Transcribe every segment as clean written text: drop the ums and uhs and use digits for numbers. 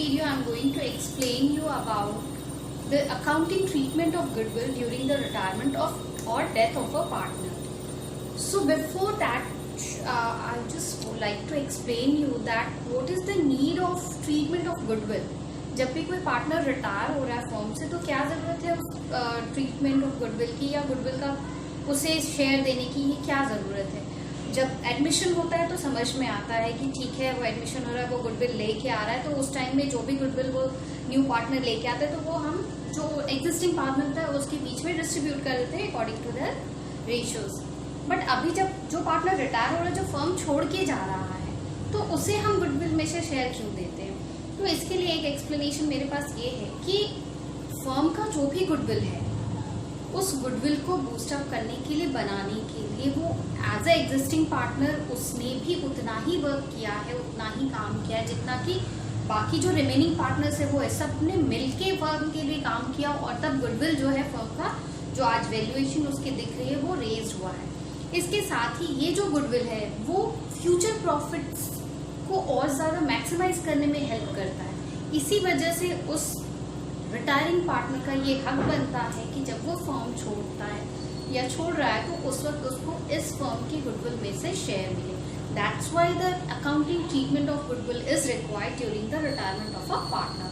video I am going to explain you about the accounting treatment of goodwill during the retirement of or death of a partner. So before that, I just would like to explain you that what is the need of treatment of goodwill. जब भी कोई partner retire हो रहा है firm से तो क्या ज़रूरत है उस ट्रीटमेंट ऑफ गुडविल की या गुडविल का उसे शेयर देने की, ये क्या ज़रूरत है. जब एडमिशन होता है तो समझ में आता है कि ठीक है वो एडमिशन हो रहा है, वो गुडविल लेके आ रहा है, तो उस टाइम में जो भी गुडविल वो न्यू पार्टनर लेके आता है तो वो हम जो एग्जिस्टिंग पार्टनर था उसके बीच में डिस्ट्रीब्यूट कर देते हैं according to the ratios. But अभी जब जो पार्टनर रिटायर हो रहा है, जो फर्म छोड़ के जा रहा है, तो उसे हम गुडविल में से शेयर क्यों देते हैं. तो इसके लिए एक एक्सप्लेनेशन मेरे पास ये है कि फर्म का जो भी गुडविल है उस गुडविल को बूस्टअप करने के लिए, बनाने के लिए, वो एज ए एग्जिस्टिंग पार्टनर उसने भी उतना ही वर्क किया है, उतना ही काम किया है जितना कि बाकी जो रिमेनिंग पार्टनर्स है वो सब ने मिलके फर्म के लिए काम किया, और तब गुडविल जो है फर्म का जो आज वैल्यूएशन उसकी दिख रही है वो रेज हुआ है. इसके साथ ही ये जो गुडविल है वो फ्यूचर प्रॉफिट्स को और ज़्यादा मैक्सिमाइज करने में हेल्प करता है. इसी वजह से उस रिटायरिंग पार्टनर का ये हक बनता है कि जब वो फर्म छोड़ता है या छोड़ रहा है तो उस वक्त उसको इस फर्म की गुडविल में से शेयर मिले. That's why the accounting treatment of goodwill is required during the retirement of a partner.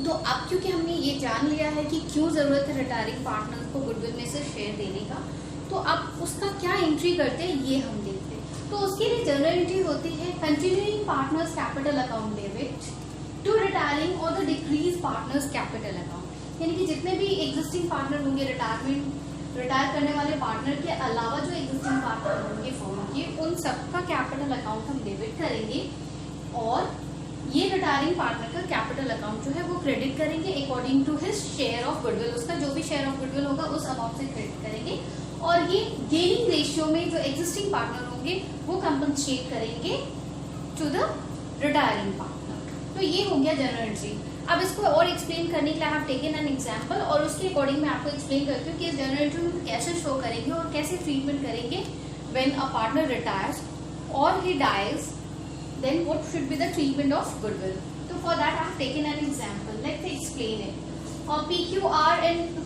तो अब क्योंकि हमने ये जान लिया है कि क्यों ज़रूरत है रिटायरिंग पार्टनर को गुडविल में से शेयर देने का, तो अब उसका क्या एंट्री करते हैं ये हम देखते हैं. तो उसके लिए जनरल एंट्री होती है continuing partners capital account debit to retiring और the decrease partners capital account. यानी कि जितने भी एग्जिस्टिंग पार्टनर होंगे, रिटायर करने वाले पार्टनर के अलावा जो एग्जिस्टिंग पार्टनर होंगे फर्म के, उन सबका कैपिटल अकाउंट हम डेबिट करेंगे और ये रिटायरिंग पार्टनर का कैपिटल अकाउंट जो है वो क्रेडिट करेंगे according to his share of goodwill. उसका जो भी शेयर ऑफ गुडविल होगा उस अमाउंट से क्रेडिट करेंगे, और ये गेनिंग रेशियो में जो एग्जिस्टिंग पार्टनर होंगे वो कंपनसेट करेंगे टू द रिटायरिंग पार्टनर. तो ये हो गया जनरल एंट्री. अब इसको और एक्सप्लेन करने के लिए I have taken an example, और उसके अकॉर्डिंग मैं आपको एक्सप्लेन करती हूँ कि इस जनरल एंट्री में कैसे शो करेंगे और कैसे ट्रीटमेंट करेंगे व्हेन अ पार्टनर रिटायर्स और he dies, then what should be the treatment of goodwill. So for that I have taken an example. Let's explain it.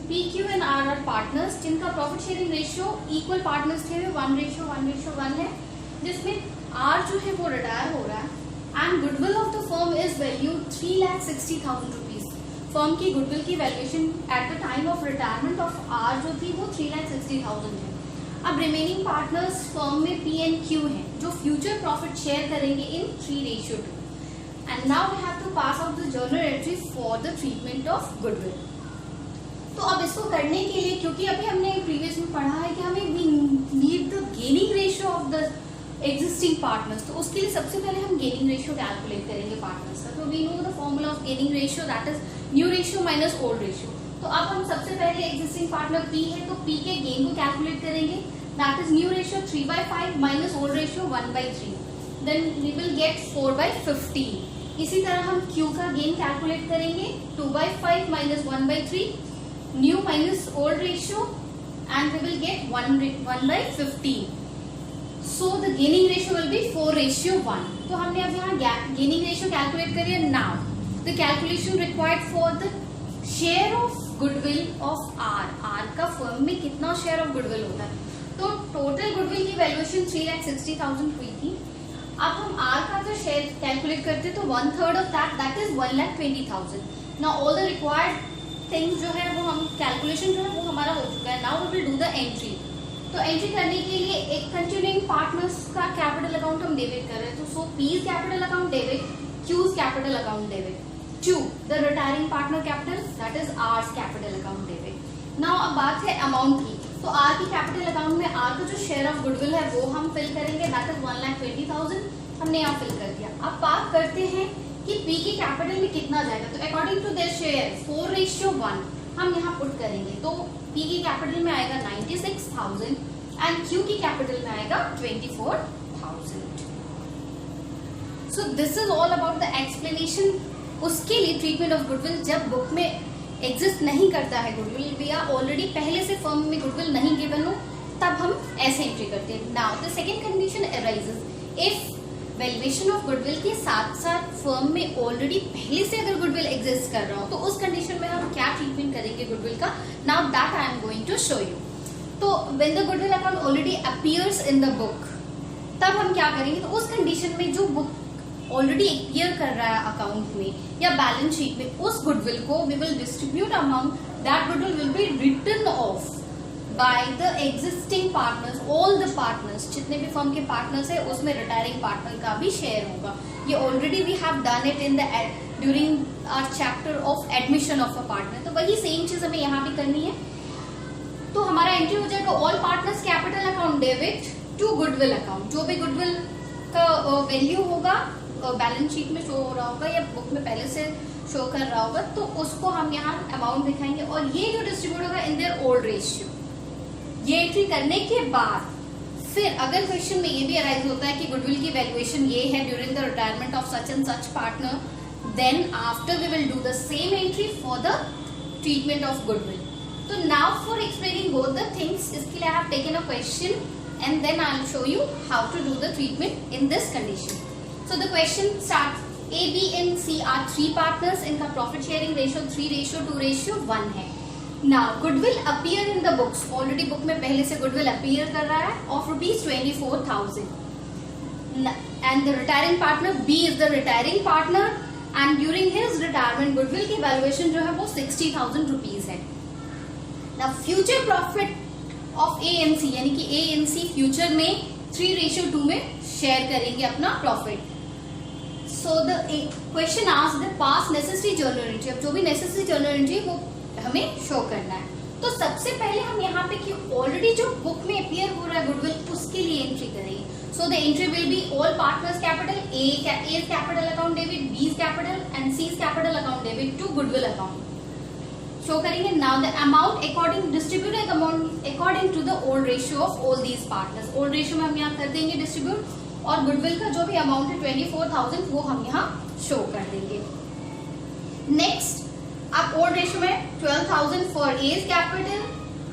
PQ and R are partners जिनका profit sharing ratio equal partners थे, 1:1:1 है, जिसमें R जो है वो retire हो रहा है and goodwill of the firm is value 3,60,000 rupees. Firm की गुडविल की valuation at the time of retirement of R जो थी वो 3,60,000 है. अब रिमेनिंग पार्टनर्स फर्म में P and Q हैं जो फ्यूचर प्रॉफिट शेयर करेंगे in 3:2. And now we have to pass out the journal entry for the treatment of goodwill. तो अब इसको करने के लिए, क्योंकि अभी हमने प्रीवियस में पढ़ा है कि हमें we need the gaining ratio of the existing partners, तो उसके लिए सबसे पहले हम गेनिंग रेशियो कैलकुलेट करेंगे पार्टनर्स का. तो we know the formula of gaining ratio, that is new ratio minus old ratio. तो अब हम सबसे पहले एग्जिस्टिंग पार्टनर P है तो P के गेन को कैलकुलेट करेंगे, that is new ratio 3/5 minus old ratio 1/3, then we will get 4/15. इसी तरह हम Q का गेन कैलकुलेट करेंगे 2/5 minus 1/3, new minus old ratio, and we will get 1/15. So the gaining ratio will be 4:1. तो हमने अब यहाँ गेनिंग रेशियो कैलकुलेट करिए. Now the calculation required for the share of goodwill of R का firm में कितना share of goodwill होता है. तो टोटल गुडविल की वैल्यूएशन 3,60,000 हुई थी. अब हम आर का अगर शेयर कैलकुलेट करते तो 1/3 of that is 1,20,000. Now all the required things जो है वो हम कैलकुलेशन जो है वो हमारा हो चुका है. Now we will do the entry. तो एंट्री करने के लिए एक कंटिन्यूइंग पार्टनर्स का कैपिटल अकाउंट हम डेबिट कर रहे हैं. तो so P's capital account debit, Q's capital account debit to the retiring partner capital, that is R's capital account debit. Now अब बात है अमाउंट की. तो आर की कैपिटल अकाउंट में आर का जो शेयर ऑफ गुडविल है वो हम फिल करेंगे, दैट इज 1,20,000. हमने यहाँ फिल कर दिया. अब बात करते हैं कि पी की कैपिटल में कितना जाएगा. तो अकॉर्डिंग टू देयर शेयर 4:1 हम यहाँ पुट करेंगे. तो पी की कैपिटल में आएगा 96,000 एंड क्यू की कैपिटल में आएगा 24,000. So this is all about the explanation. उसके लिए ट्रीटमेंट ऑफ गुडविल जब बुक में एग्जिस्ट नहीं करता है गुडविल, या ऑलरेडी पहले से फर्म में गुडविल नहीं गिवन हो, तब हम ऐसे एंट्री करते हैं. Now the second condition arises if valuation of goodwill के साथ साथ फर्म में ऑलरेडी पहले से अगर गुडविल एग्जिस्ट कर रहा हो तो उस कंडीशन में हम क्या ट्रीटमेंट करेंगे गुडविल का, now that I am going to show you. तो when the goodwill account already appears in the book, तब हम क्या करेंगे, तो उस कंडीशन में जो बुक ऑलरेडी अपीयर कर रहा है अकाउंट में या बैलेंस शीट में, उस गुडविल को we will distribute amount, that goodwill will be written off by the existing partners, all the partners, जितने भी फर्म के पार्टनर्स है उसमें रिटायरिंग पार्टनर का भी शेयर होगा। ये already we have done it in the during our chapter of admission of a partner, तो वही सेम चीज हमें यहाँ भी करनी है। तो हमारा एंट्री हो जाएगा all partners capital account debit to goodwill account. जो भी गुडविल का वैल्यू होगा बैलेंस शीट में शो हो रहा होगा या बुक में पहले से शो कर रहा होगा, तो उसको हम यहाँ अमाउंट दिखाएंगे और ये जो डिस्ट्रीब्यूट होगा इन देयर ओल्ड रेशियो। ये एंट्री करने के बाद फिर अगर क्वेश्चन में ये भी अराइज होता है कि गुडविल की वैल्यूएशन ये है during the retirement of such and such partner, then after we will do the same entry for the treatment of goodwill. तो now for explaining both the things, इसके लिए I have taken a question and then I'll show you how to do the treatment in this condition. So the question starts, A, B and C are three partners, इनका profit sharing ratio 3:2:1 है। Now goodwill appear in the books, already book में पहले से goodwill appear कर रहा है of ₹24,000 and the retiring partner B is the retiring partner and during his retirement goodwill की valuation जो है वो ₹60,000 है। Now future profit of A and C, यानी कि ए एन सी फ्यूचर में 3:2 में शेयर करेंगे अपना profit. So the question asked the pass necessary journal entry, अब जो भी नेसेसरी जर्नल एंट्री वो हमें शो करना है। तो सबसे पहले हम यहाँ पे कि ऑलरेडी जो बुक में अपीयर हो रहा है गुडविल, उसके लिए एंट्री करेंगे। So the entry will be all partners capital, A capital account debit, B capital and C capital account debit to goodwill account show करेंगे। Now the amount according distributed amount according to the old ratio of all these partners, old ratio में हम यहाँ कर देंगे distribute और goodwill का जो भी अमाउंट है 24,000 वो हम यहाँ शो कर देंगे। नेक्स्ट अब ओल्ड रेशियो में 12,000 for A's capital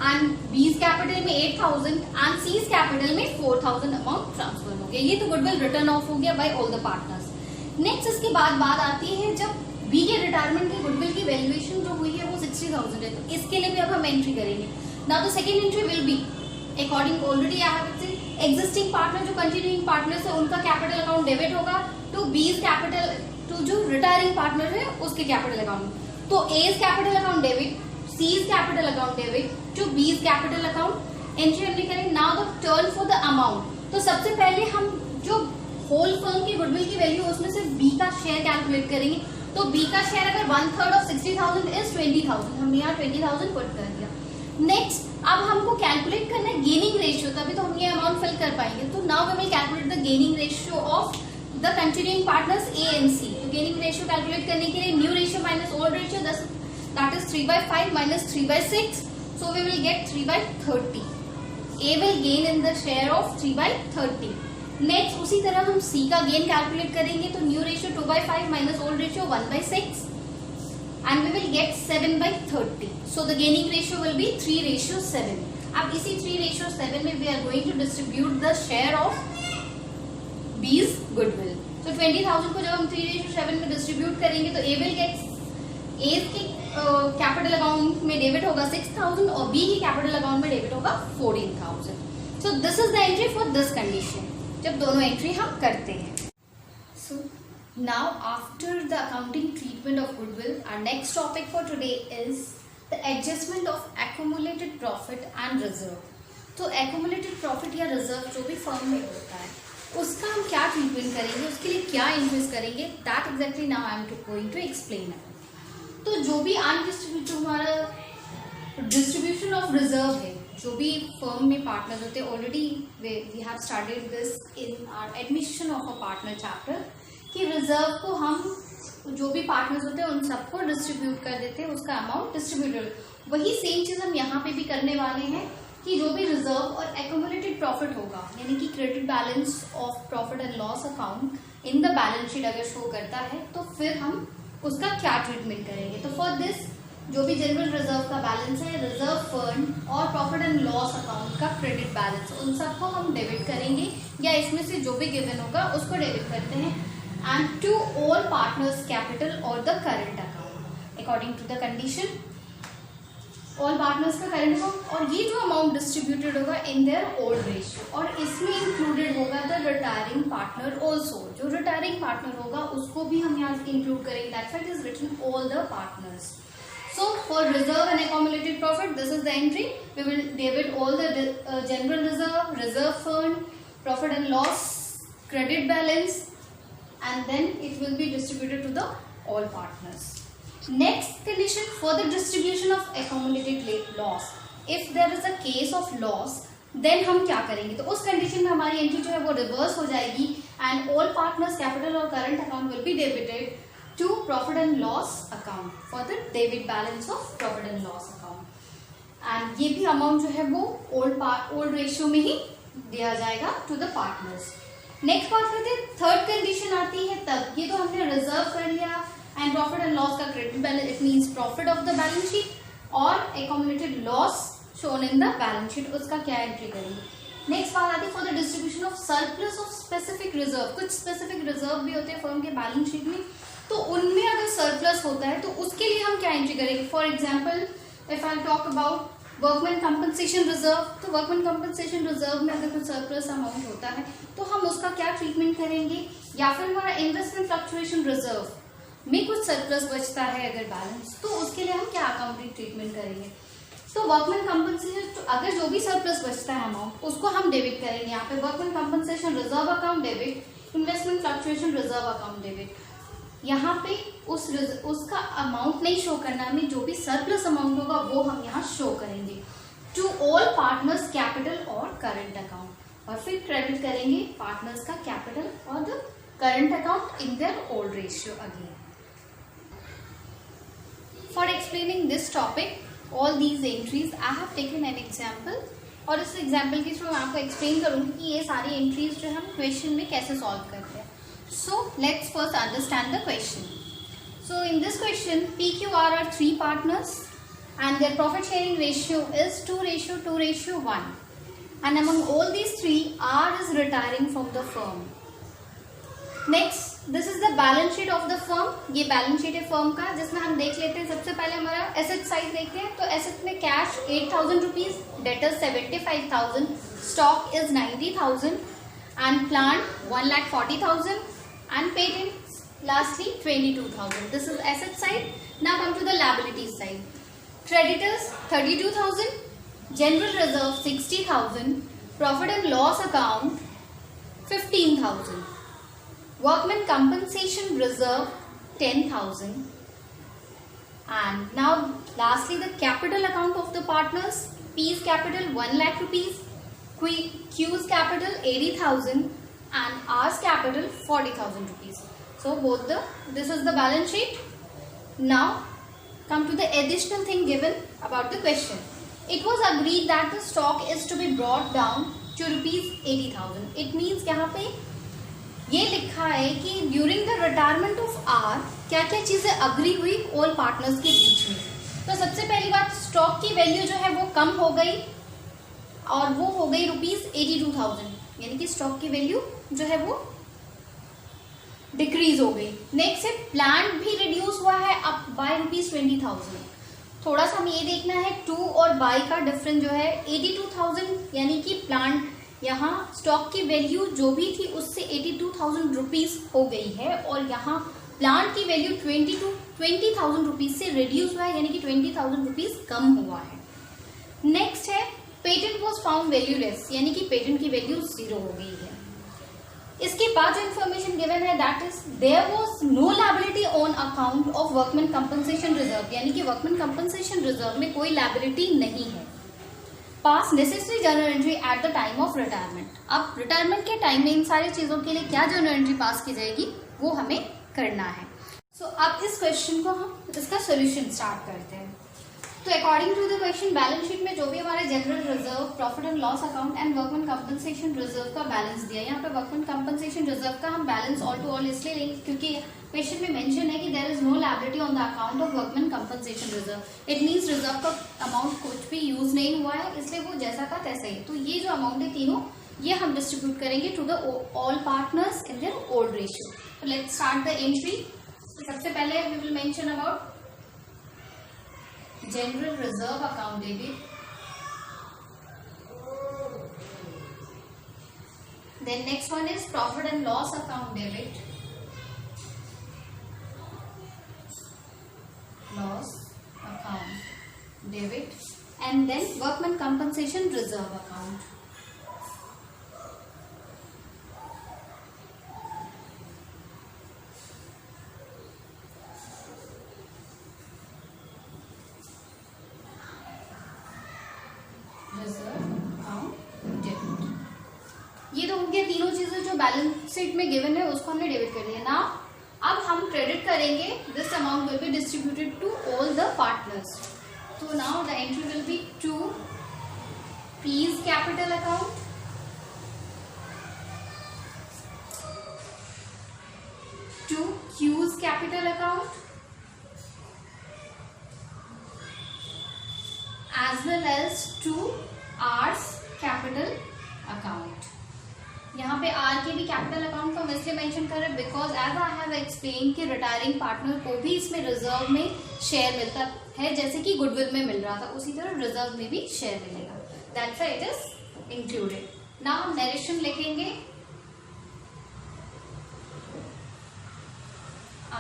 and B's capital में 8,000 एंड सीज कैपिटल में 4,000 अमाउंट ट्रांसफर हो गया। ये तो गुडविल रिटर्न ऑफ हो गया by all the partners. Next इसके बाद बात आती है जब बी के रिटायरमेंट के गुडविल की वैल्यूएशन जो हुई है वो 60,000 है, तो इसके लिए भी अब हम एंट्री करेंगे। Now the second entry will be according already I have existing partner, जो कंटिन्यूइंग पार्टनर्स है उनका कैपिटल अकाउंट डेबिट होगा टू बीज कैपिटल, टू जो रिटायरिंग पार्टनर है उसके कैपिटल अकाउंट। तो A's capital account debit, C's capital account debit to B's capital account entry हमने करेंगे। Now the turn for the amount, तो सबसे पहले हम जो होल फर्म की गुडविल की वैल्यू उसमें से बी का शेयर कैलकुलेट करेंगे। तो बी का शेयर अगर 1/3 ऑफ 60,000 इज 20,000, हमने यहाँ 20,000 पुट कर दिया। नेक्स्ट अब हमको कैलकुलेट करना है गेनिंग रेशियो, तभी तो हम ये अमाउंट फिल कर पाएंगे। तो now we will calculate the gaining ratio of the continuing partners A and C. तो गेनिंग रेशियो कैलकुलेट करने के लिए new ratio minus old ratio, that is 3/5 minus 3/6, so we will get 3/30। A will gain in the share of 3/30। Next उसी तरह हम C का gain calculate करेंगे, तो new ratio 2/5 minus old ratio 1/6 and we will get 7/30. So the gaining ratio will be 3:7. अब इसी 3:7 में we are going to distribute the share of B's goodwill. So 20,000 को जब हम 3:7 में डिस्ट्रीब्यूट करेंगे तो A will get A के कैपिटल अकाउंट में डेबिट होगा 6,000 और B की कैपिटल अकाउंट में डेबिट होगा 14,000. So this is the entry for this condition. जब दोनों एंट्री हम करते हैं. So now after the accounting treatment of goodwill, our next topic for today is the adjustment of accumulated profit and reserve. तो accumulated profit या reserve जो भी firm में होता है उसका हम क्या ट्रीटमेंट करेंगे, उसके लिए क्या इन्वेस्ट करेंगे, that exactly now I am going to explain. तो जो भी अनडिस्ट्रीब्यूट जो हमारा डिस्ट्रीब्यूशन ऑफ रिजर्व है, जो भी फर्म में पार्टनर होते हैं, already we have started this in our admission of a partner chapter, कि रिजर्व को हम जो भी पार्टनर्स होते हैं उन सबको डिस्ट्रीब्यूट कर देते हैं, उसका अमाउंट डिस्ट्रीब्यूटेड। वही सेम चीज़ हम यहाँ पे भी करने वाले हैं कि जो भी रिजर्व और एक्यूमुलेटेड प्रॉफिट होगा, यानी कि credit balance of profit and loss account in the balance sheet अगर शो करता है तो फिर हम उसका क्या ट्रीटमेंट करेंगे। तो फॉर दिस जो भी जनरल रिजर्व का बैलेंस है, रिजर्व फंड और प्रॉफिट एंड लॉस अकाउंट का क्रेडिट बैलेंस, उन सबको हम डेबिट करेंगे या इसमें से जो भी गिवन होगा उसको डेबिट करते हैं, and to all partners capital और the current account according to the condition, all partners का करंट अकाउंट। और ये जो अमाउंट डिस्ट्रीब्यूटेड होगा इन देयर ओल्ड रेशियो, और इसमें इंक्लूडेड होगा द रिटायरिंग पार्टनर ऑल्सो, जो रिटायरिंग पार्टनर होगा उसको भी हम यहाँ इंक्लूड करेंगे, that's why it is written all the partners. So for reserve and accumulated profit, this is the entry. We will debit all the general reserve, reserve fund, profit and loss, credit balance, and then it will be distributed to the all partners. Next condition for the distribution of accumulated loss. If there is a case of loss, then हम क्या करेंगे? तो उस condition में हमारी entry जो है वो रिवर्स हो जाएगी, and all partners capital और current account will be debited to profit and loss account for the debit balance of profit and loss account, and ये भी अमाउंट जो है वो ओल्ड रेशियो में ही दिया जाएगा टू द पार्टनर्स। नेक्स्ट बात करते हैं, थर्ड कंडीशन आती है तब, ये तो हमने रिजर्व कर लिया एंड प्रॉफिट एंड लॉस का credit balance, it means profit of the balance sheet और accumulated loss shown in the balance sheet, उसका क्या एंट्री करेंगे। नेक्स्ट बात आती है for the distribution of surplus of specific reserve, कुछ स्पेसिफिक रिजर्व भी होते हैं फर्म के बैलेंस शीट में, तो उनमें अगर सरप्लस होता है तो उसके लिए हम क्या एंट्री करेंगे। For example if I talk about workman compensation reserve, तो वर्कमैन कंपनसेशन रिजर्व में अगर कुछ सरप्लस अमाउंट होता है तो हम उसका क्या ट्रीटमेंट करेंगे, या फिर हमारा इन्वेस्टमेंट फ्लक्चुएशन रिजर्व में कुछ सरप्लस बचता है अगर बैलेंस, तो उसके लिए हम क्या अकाउंटिंग ट्रीटमेंट करेंगे। तो वर्कमैन कंपनसेशन, तो अगर जो भी सरप्लस बचता है अमाउंट उसको हम डेबिट करेंगे, यहाँ पे workman compensation reserve account debit, investment fluctuation reserve account debit. यहाँ पे उसका अमाउंट नहीं शो करना, हमें जो भी सरप्लस अमाउंट होगा वो हम यहाँ शो करेंगे टू ऑल पार्टनर्स कैपिटल और करंट अकाउंट, और फिर क्रेडिट करेंगे पार्टनर्स का कैपिटल और the current account in their old ratio again. For explaining this topic all these entries I have taken an example, और इस एग्जाम्पल के थ्रू मैं आपको एक्सप्लेन करूंगी कि ये सारी एंट्रीज जो हम क्वेश्चन में कैसे सॉल्व करते हैं। So let's first understand the question. So in this question, PQR are three partners and their profit sharing ratio is 2:1. And among all these three, R is retiring from the firm. Next, this is the balance sheet of the firm. ये balance sheet है firm का, जिसमें हम देख लेते हैं सबसे पहले हमारा asset side देखते हैं। तो asset में cash 8,000 rupees, debtors 75,000, stock is 90,000 and plant 1,40,000. And patents lastly 22,000. This is asset side. Now come to the liabilities side. Creditors 32,000, general reserve 60,000, profit and loss account 15,000, workman compensation reserve 10,000, and now lastly the capital account of the partners. P's capital 1 lakh rupees, Q's capital 80,000. And R's capital 40,000 rupees. So this is the balance sheet. Now come to the additional thing given about the question. It was agreed that the stock is to be brought down to rupees 80,000. It means यहाँ पे ये लिखा है कि during the retirement of R क्या क्या चीजें agree हुई all partners के बीच में। तो सबसे पहली बात, स्टॉक की वैल्यू जो है वो कम हो गई और वो हो गई रुपीज 82,000, यानी कि स्टॉक की वैल्यू जो है वो डिक्रीज हो गई। नेक्स्ट है प्लांट भी रिड्यूस हुआ है अब बाय रुपीज 20,000। थोड़ा सा हमें ये देखना है टू और बाय का डिफरेंस जो है 82,000, यानी कि प्लांट यहाँ स्टॉक की वैल्यू जो भी थी उससे 82,000 रुपीज हो गई है, और यहाँ प्लांट की वैल्यू 20,000 रुपीज से रिड्यूस हुआ है, यानी कि 20,000 रुपीज कम हुआ है। नेक्स्ट है पेटेंट वॉज फाउंड वैल्यूलेस, यानी कि पेटेंट की वैल्यू 0 हो गई है। इसके बाद जो इन्फॉर्मेशन गिवन है that is there was no liability on account of workman compensation reserve, यानी कि वर्कमैन कंपनसेशन रिजर्व में कोई लायबिलिटी नहीं है। पास necessary journal entry at the time of retirement. अब रिटायरमेंट के टाइम में इन सारी चीजों के लिए क्या जर्नल एंट्री पास की जाएगी वो हमें करना है। अब इस क्वेश्चन को हम इसका सोल्यूशन स्टार्ट करते हैं। तो according to the question, balance sheet में जो भी हमारे general reserve, profit and loss account and workman compensation reserve का बैलेंस दिया। यहाँ पे वर्कमैन कंपनसेशन रिजर्व का हम बैलेंस ऑल टू ऑल इसलिए लेंगे क्योंकि क्वेश्चन में मेंशन है कि there is no liability on the account of workman compensation reserve, it means reserve का अमाउंट कुछ भी यूज नहीं हुआ है, इसलिए वो जैसा का तैसा ही। तो ये जो अमाउंट है तीनों, ये हम डिस्ट्रीब्यूट करेंगे to the all partners in their old ratio. तो लेट्स स्टार्ट द एंट्री। सबसे पहले we will mention about general reserve account debit, then next one is profit and loss account debit, loss account debit, and then workman compensation reserve account. Reserve account debit. ये तो हो गया तीनों चीजें जो balance sheet में given है उसको हमने डेबिट कर दिया ना। अब हम क्रेडिट करेंगे, this amount will be distributed to all the partners. तो now the entry will be to P's capital account, to Q's capital account, as well as to R's capital account. यहाँ पे are के भी capital account को हम इसलिए mention कर रहे हैं because as I have explain कि रिटायरिंग पार्टनर को भी इसमें रिजर्व में शेयर मिलता है, जैसे कि गुडविल में मिल रहा था उसी तरह रिजर्व में भी शेयर मिलेगा, that's why it is included. Now हम नरेशन लिखेंगे,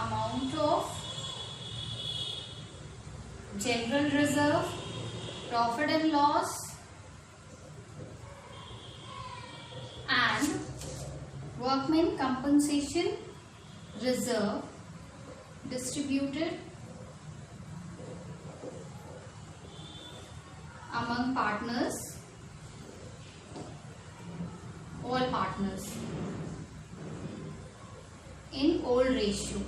amount of general reserve, profit and loss and workmen compensation reserve distributed among partners, all partners in old ratio.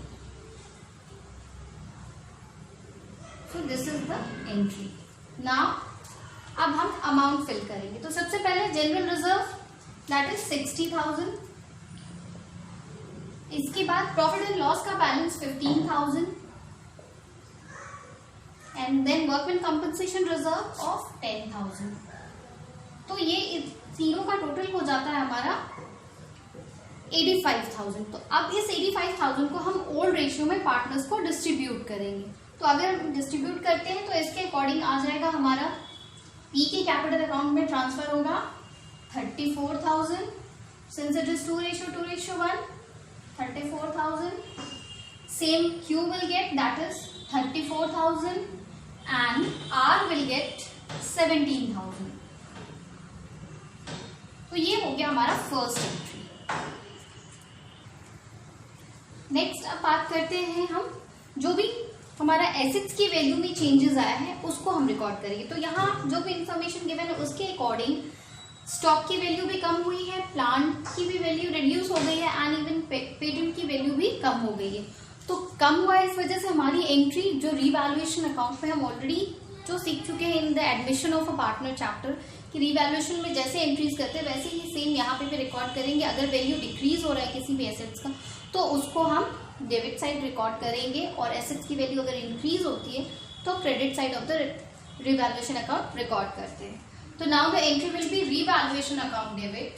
So this is the entry. Now अब हम amount fill करेंगे। तो सबसे पहले general reserve that is 60,000, इसके बाद profit and loss का balance 15,000 and then workman compensation reserve of 10,000। तो ये तीनों का टोटल हो जाता है हमारा 85,000। तो अब इस 85,000 को हम ओल्ड रेशियो में पार्टनर्स को डिस्ट्रीब्यूट करेंगे। तो अगर हम डिस्ट्रीब्यूट करते हैं तो इसके अकॉर्डिंग आ जाएगा हमारा पी के कैपिटल अकाउंट में ट्रांसफर होगा 34,000, since it is 2:1, 34,000. Same Q will get, that is 34,000, and R will get 17,000. तो ये हो गया हमारा फर्स्ट एंट्री। नेक्स्ट अब बात करते हैं हम जो भी हमारा एसेट्स की वैल्यू में चेंजेस आया है उसको हम रिकॉर्ड करेंगे। तो यहाँ जो भी इंफॉर्मेशन गिवन है उसके अकॉर्डिंग स्टॉक की वैल्यू भी कम हुई है, प्लांट की भी वैल्यू रिड्यूस हो गई है एंड इवन पेटेंट की वैल्यू भी कम हो गई है। तो कम हुआ है, इस वजह से हमारी एंट्री जो रीवैल्यूएशन अकाउंट में हम ऑलरेडी जो सीख चुके हैं in the admission of a partner chapter कि रीवैल्यूएशन में जैसे एंट्रीज करते हैं वैसे ही सेम यहाँ पे भी रिकॉर्ड करेंगे। अगर वैल्यू डिक्रीज हो रहा है किसी भी एसेट्स का तो उसको हम डेबिट साइड रिकॉर्ड करेंगे, और एसेट्स की वैल्यू अगर इंक्रीज होती है तो credit side of the revaluation account record करते हैं। तो now the entry will B revaluation account debit,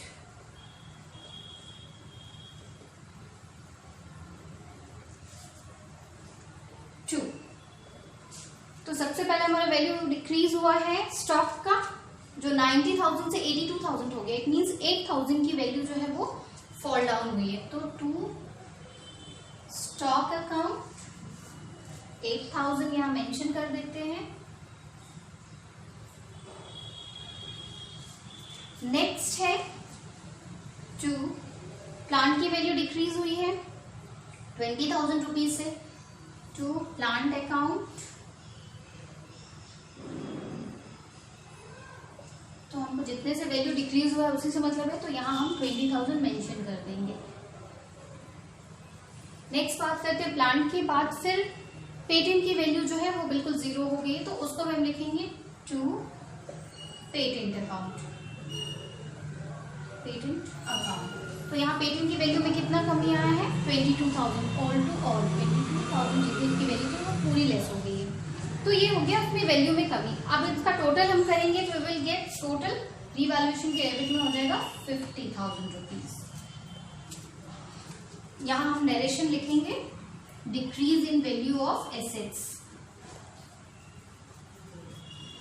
तो सबसे पहले हमारा वैल्यू डिक्रीज हुआ है स्टॉक का जो 90,000 से 82,000 हो गया, इट मींस 8,000 की वैल्यू जो है वो फॉल डाउन हुई है। तो टू स्टॉक अकाउंट 8,000 यहां मेंशन कर देते हैं। नेक्स्ट है टू प्लांट की वैल्यू डिक्रीज हुई है 20,000 रुपीज से, टू प्लांट अकाउंट। तो हमको जितने से वैल्यू डिक्रीज हुआ है उसी से मतलब है, तो यहाँ हम 20,000 मेंशन कर देंगे। नेक्स्ट बात करते हैं प्लांट के बाद फिर पेटेंट की वैल्यू जो है वो बिल्कुल जीरो हो गई है, तो उसको हम लिखेंगे to patent account. Patent account. तो यहाँ पेटेंट की वैल्यू में कितना कमी आया है, 22,000, ऑल टू ऑल 22,000 जितनी इसकी वैल्यू थी वो पूरी लेस हो गई है। तो ये हो गया अपनी वैल्यू में कमी। अब इसका टोटल हम करेंगे तो we will get total revaluation के डेबिट में हो जाएगा 50,000 रुपीज। यहाँ हम नरेशन लिखेंगे, decrease in value of assets,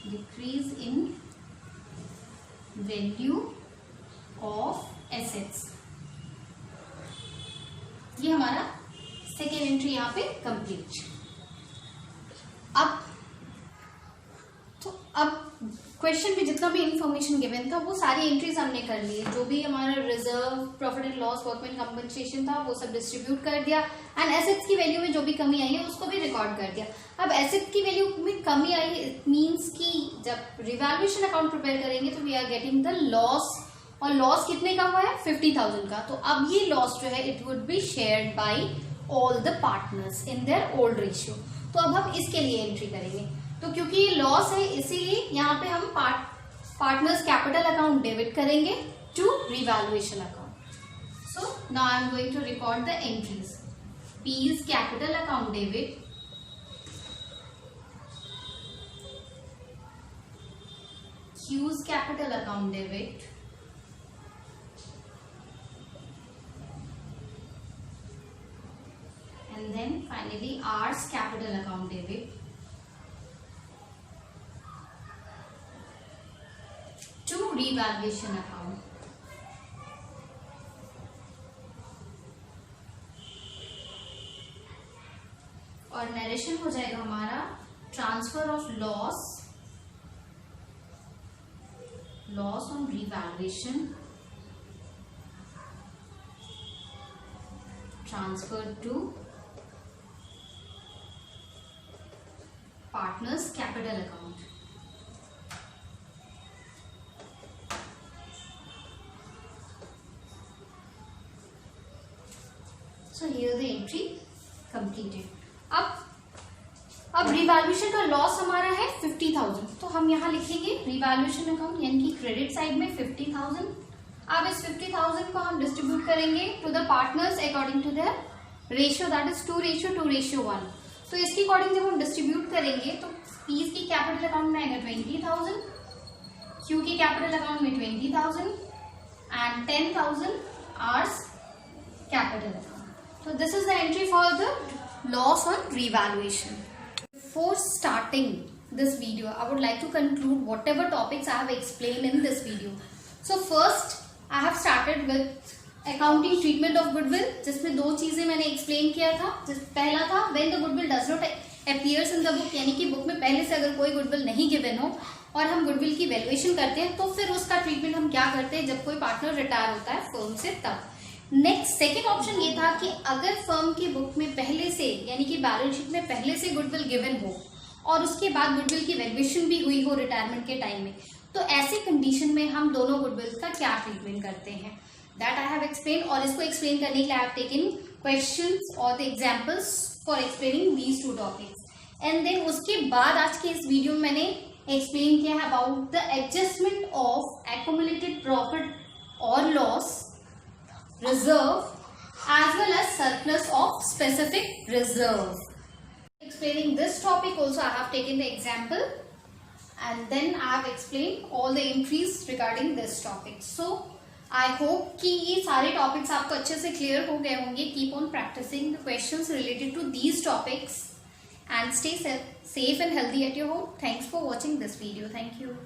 decrease in value of assets. ये हमारा सेकेंड एंट्री यहाँ पे कंप्लीट। अब क्वेश्चन में जितना भी इंफॉर्मेशन गिवन था वो सारी एंट्रीज हमने कर ली है। जो भी हमारा reserve, profit and loss, workman compensation था वो सब डिस्ट्रीब्यूट कर दिया, एंड एसेट्स की वैल्यू में जो भी कमी आई है उसको भी रिकॉर्ड कर दिया। अब एसेट की वैल्यू में कमी आई है, इट मीन्स कि जब रिवैल्यूएशन अकाउंट प्रिपेयर करेंगे तो we are getting the loss, और लॉस कितने का हुआ है, 50,000 का। तो अब ये लॉस जो है it would be shared by all the partners in their old ratio. तो अब हम इसके लिए एंट्री करेंगे। तो क्योंकि ये लॉस है इसीलिए यहाँ पे हम पार्टनर्स कैपिटल अकाउंट डेबिट करेंगे to revaluation account. So now I am going to record the entries. P is capital account debit, Q is capital account debit, and then finally R's capital account debit to revaluation account. और narration हो जाएगा हमारा transfer of loss on revaluation transfer to partners capital account. So here the entry completed. अब revaluation का loss हमारा है 50,000, तो हम यहाँ लिखेंगे रिवैल्यूएशन अकाउंट यानी कि क्रेडिट साइड में 50,000। अब इस 50,000 को हम डिस्ट्रीब्यूट करेंगे to the partners according to their ratio, that is 2:2:1। तो इसके अकॉर्डिंग जब हम डिस्ट्रीब्यूट करेंगे तो P's की कैपिटल अकाउंट में आएगा 20,000, Q की कैपिटल अकाउंट में 20,000 and 10,000 R's capital account. So this is the entry for the loss on revaluation. Before starting this video, I would like to conclude whatever topics I have explained in this video. So first, I have started with accounting treatment of goodwill, जिसमें दो चीजें मैंने explain किया था। पहला था when the goodwill does not appears in the book, यानी कि बुक में पहले से अगर कोई गुडविल नहीं गिवन हो और हम गुडविल की वैल्यूएशन करते हैं तो फिर उसका ट्रीटमेंट हम क्या करते हैं जब कोई पार्टनर रिटायर होता है फर्म से तब। नेक्स्ट सेकेंड ऑप्शन ये था कि अगर फर्म की बुक में पहले से यानी कि बैलेंस शीट में पहले से गुडविल गिवन हो और उसके बाद गुडविल की वैल्यूएशन भी हुई हो रिटायरमेंट के टाइम में, तो ऐसी कंडीशन में हम दोनों गुडविल का क्या ट्रीटमेंट करते हैं, दैट आई हैव एक्सप्लेन। और इसको एक्सप्लेन करने के लिए आई हैव टेकन क्वेश्चंस और the examples for explaining these two topics. And then उसके बाद आज के इस वीडियो में मैंने एक्सप्लेन किया है about the adjustment of accumulated profit और loss reserve as well as surplus of specific reserve. Explaining this topic also I have taken the example and then I have explained all the entries regarding this topic. So I hope कि ये सारे topics आपको अच्छे से clear हो गए होंगे. Keep on practicing the questions related to these topics and stay safe and healthy at your home. Thanks for watching this video. Thank you.